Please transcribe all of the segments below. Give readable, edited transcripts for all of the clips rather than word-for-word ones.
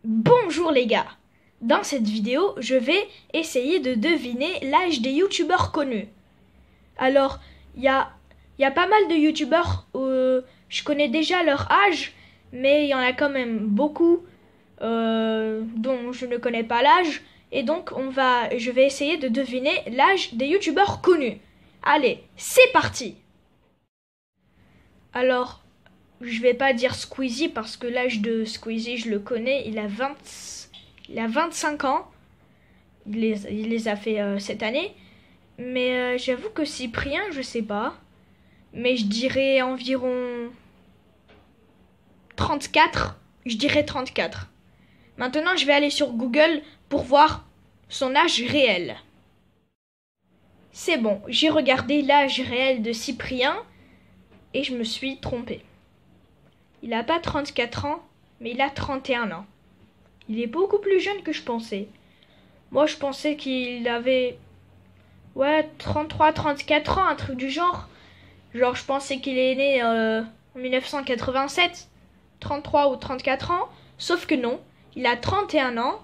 Bonjour les gars. Dans cette vidéo, je vais essayer de deviner l'âge des youtubeurs connus. Alors, il y a pas mal de youtubeurs où je connais déjà leur âge, mais il y en a quand même beaucoup dont je ne connais pas l'âge. Et donc, je vais essayer de deviner l'âge des youtubeurs connus. Allez, c'est parti! Alors, je vais pas dire Squeezie parce que l'âge de Squeezie, je le connais. Il a 25 ans. Il les a fait cette année. Mais j'avoue que Cyprien, je sais pas. Mais je dirais environ 34. Je dirais 34. Maintenant, je vais aller sur Google pour voir son âge réel. C'est bon, j'ai regardé l'âge réel de Cyprien et je me suis trompée. Il n'a pas 34 ans, mais il a 31 ans. Il est beaucoup plus jeune que je pensais. Moi, je pensais qu'il avait 33, 34 ans, un truc du genre. Genre, je pensais qu'il est né en 1987, 33 ou 34 ans. Sauf que non, il a 31 ans.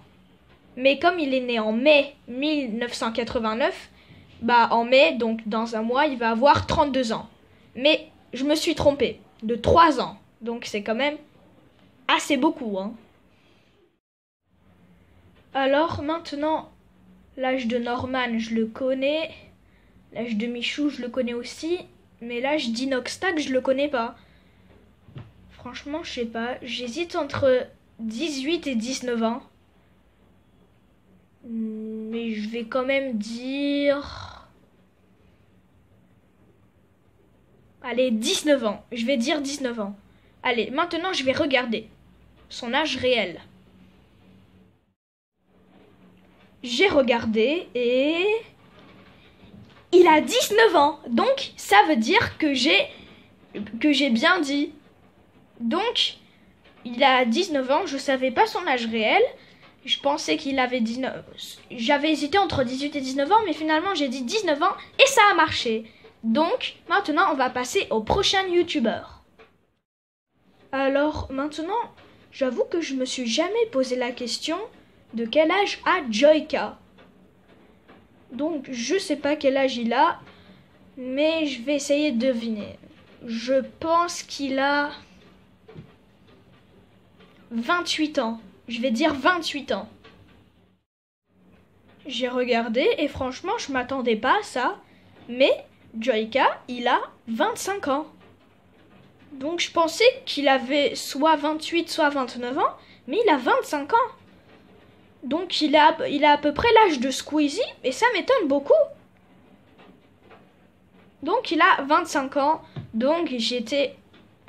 Mais comme il est né en mai 1989, en mai, donc dans un mois, il va avoir 32 ans. Mais je me suis trompée, de 3 ans. Donc c'est quand même assez beaucoup, hein. Alors maintenant, l'âge de Norman, je le connais. L'âge de Michou, je le connais aussi. Mais l'âge d'Inoxtag, je le connais pas. Franchement, je sais pas. J'hésite entre 18 et 19 ans. Mais je vais quand même dire... Allez, 19 ans. Je vais dire 19 ans. Allez, maintenant je vais regarder son âge réel. J'ai regardé et... il a 19 ans. Donc, ça veut dire que j'ai bien dit. Donc, il a 19 ans. Je savais pas son âge réel. Je pensais qu'il avait 19... J'avais hésité entre 18 et 19 ans, mais finalement j'ai dit 19 ans et ça a marché. Donc, maintenant on va passer au prochain youtubeur. Alors maintenant, j'avoue que je me suis jamais posé la question de quel âge a Joyka. Donc je sais pas quel âge il a, mais je vais essayer de deviner. Je pense qu'il a 28 ans. Je vais dire 28 ans. J'ai regardé et franchement, je m'attendais pas à ça. Mais Joyka, il a 25 ans. Donc je pensais qu'il avait soit 28, soit 29 ans. Mais il a 25 ans. Donc il a à peu près l'âge de Squeezie. Et ça m'étonne beaucoup. Donc il a 25 ans. Donc j'étais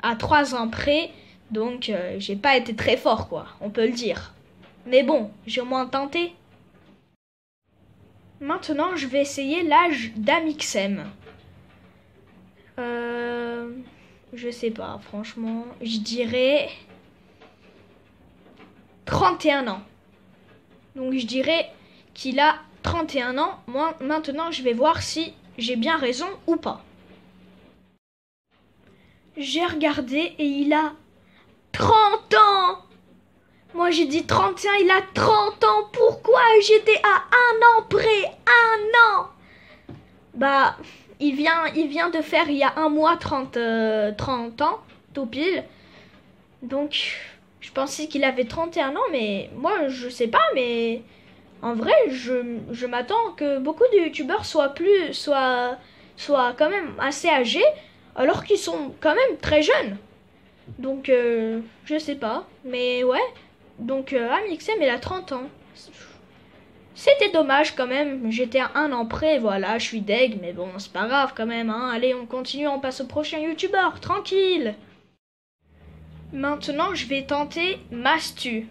à 3 ans près. Donc j'ai pas été très fort, quoi. On peut le dire. Mais bon, j'ai au moins tenté. Maintenant, je vais essayer l'âge d'Amixem. Je sais pas, franchement. Je dirais 31 ans. Donc je dirais qu'il a 31 ans. Moi, maintenant, je vais voir si j'ai bien raison ou pas. J'ai regardé et il a 30 ans. Moi, j'ai dit 31, il a 30 ans. Pourquoi j'étais à 1 an près? 1 an. Il vient de faire il y a un mois 30 ans, tout pile. Donc, je pensais qu'il avait 31 ans, mais moi, je sais pas, mais en vrai, je m'attends que beaucoup de youtubeurs soient quand même assez âgés, alors qu'ils sont quand même très jeunes. Donc, je sais pas, mais ouais. Donc, Amixem, il a 30 ans. C'était dommage quand même, j'étais à 1 an près, voilà, je suis deg, mais bon, c'est pas grave quand même, hein. Allez, on continue, on passe au prochain youtubeur, tranquille. Maintenant, je vais tenter Mastu.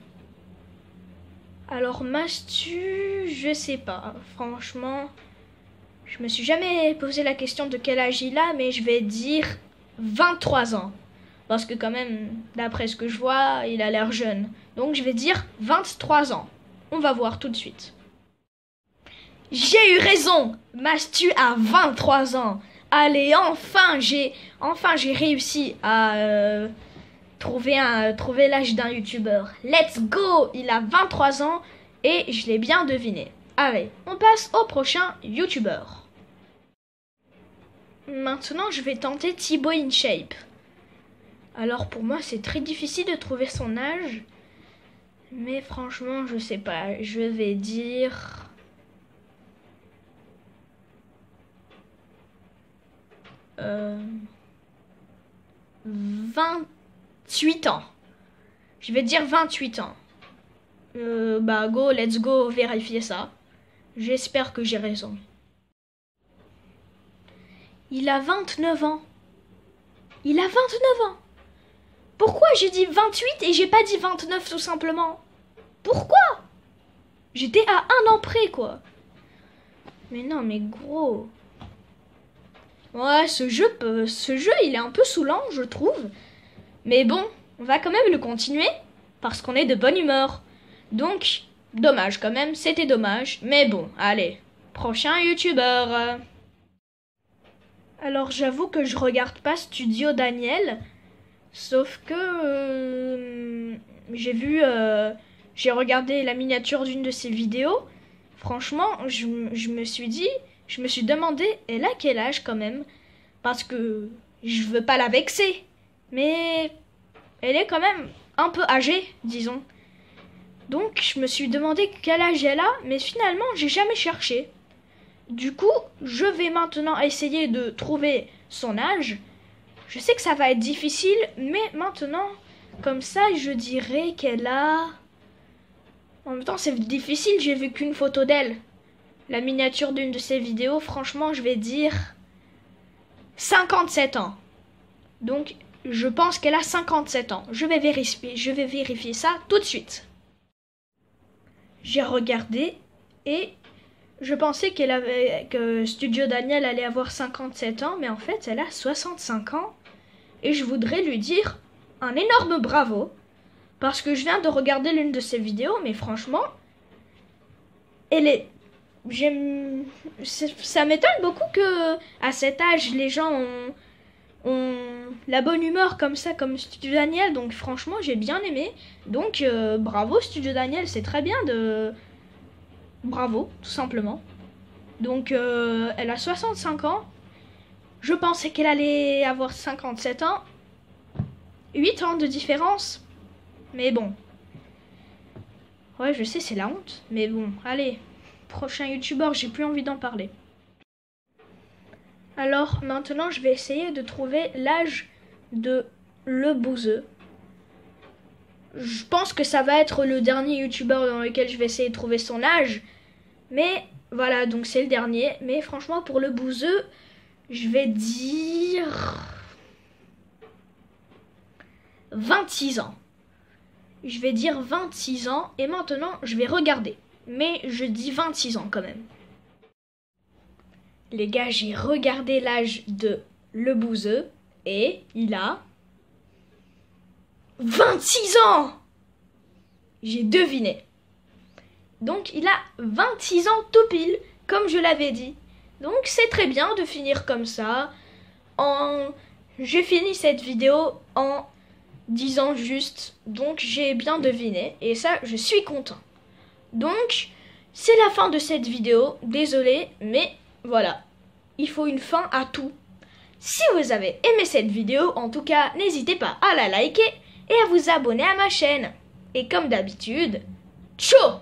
Alors, Mastu, je sais pas, franchement, je me suis jamais posé la question de quel âge il a, mais je vais dire 23 ans. Parce que quand même, d'après ce que je vois, il a l'air jeune. Donc, je vais dire 23 ans. On va voir tout de suite. J'ai eu raison. Mastu a 23 ans. Allez, enfin j'ai réussi à trouver l'âge d'un youtubeur. Let's go! Il a 23 ans et je l'ai bien deviné. Allez, on passe au prochain youtubeur. Maintenant, je vais tenter Thibaut InShape. Alors pour moi, c'est très difficile de trouver son âge. Mais franchement, je sais pas. Je vais dire... 28 ans. Je vais dire 28 ans. Let's go vérifier ça. J'espère que j'ai raison. Il a 29 ans. Il a 29 ans. Pourquoi j'ai dit 28 et j'ai pas dit 29 tout simplement? Pourquoi? J'étais à un an près quoi. Mais non mais gros. Ouais, ce jeu il est un peu saoulant, je trouve. Mais bon, on va quand même le continuer parce qu'on est de bonne humeur. Donc, dommage quand même, c'était dommage. Mais bon, allez, prochain youtubeur. Alors, j'avoue que je regarde pas Studio Daniel. Sauf que j'ai regardé la miniature d'une de ses vidéos. Franchement, je me suis demandé, elle a quel âge quand même? Parce que je veux pas la vexer. Mais elle est quand même un peu âgée, disons. Donc je me suis demandé quel âge elle a, mais finalement j'ai jamais cherché. Du coup, je vais maintenant essayer de trouver son âge. Je sais que ça va être difficile, mais maintenant, comme ça, je dirais qu'elle a... En même temps, c'est difficile, j'ai vu qu'une photo d'elle. La miniature d'une de ses vidéos, franchement, je vais dire 57 ans. Donc, je pense qu'elle a 57 ans. Je vais vérifier ça tout de suite. J'ai regardé et je pensais que Studio Daniel allait avoir 57 ans, mais en fait, elle a 65 ans. Et je voudrais lui dire un énorme bravo, parce que je viens de regarder l'une de ses vidéos, mais franchement, ça m'étonne beaucoup que à cet âge, les gens ont la bonne humeur comme ça, comme Studio Daniel. Donc franchement, j'ai bien aimé. Donc bravo Studio Daniel, c'est très bien de... Bravo, tout simplement. Donc elle a 65 ans. Je pensais qu'elle allait avoir 57 ans. 8 ans de différence. Mais bon. Ouais, je sais, c'est la honte. Mais bon, allez. Prochain youtubeur, j'ai plus envie d'en parler. Alors, maintenant, je vais essayer de trouver l'âge de Le Bouzeux. Je pense que ça va être le dernier youtubeur dans lequel je vais essayer de trouver son âge. Mais voilà, donc c'est le dernier. Mais franchement, pour Le Bouzeux, je vais dire 26 ans. Je vais dire 26 ans et maintenant je vais regarder. Mais je dis 26 ans quand même. Les gars, j'ai regardé l'âge de Le Bouzeux et il a 26 ans. J'ai deviné. Donc il a 26 ans tout pile, comme je l'avais dit. Donc c'est très bien de finir comme ça. J'ai fini cette vidéo en disant juste, donc j'ai bien deviné. Et ça, je suis content. Donc, c'est la fin de cette vidéo. Désolé, mais voilà. Il faut une fin à tout. Si vous avez aimé cette vidéo, en tout cas, n'hésitez pas à la liker et à vous abonner à ma chaîne. Et comme d'habitude, ciao!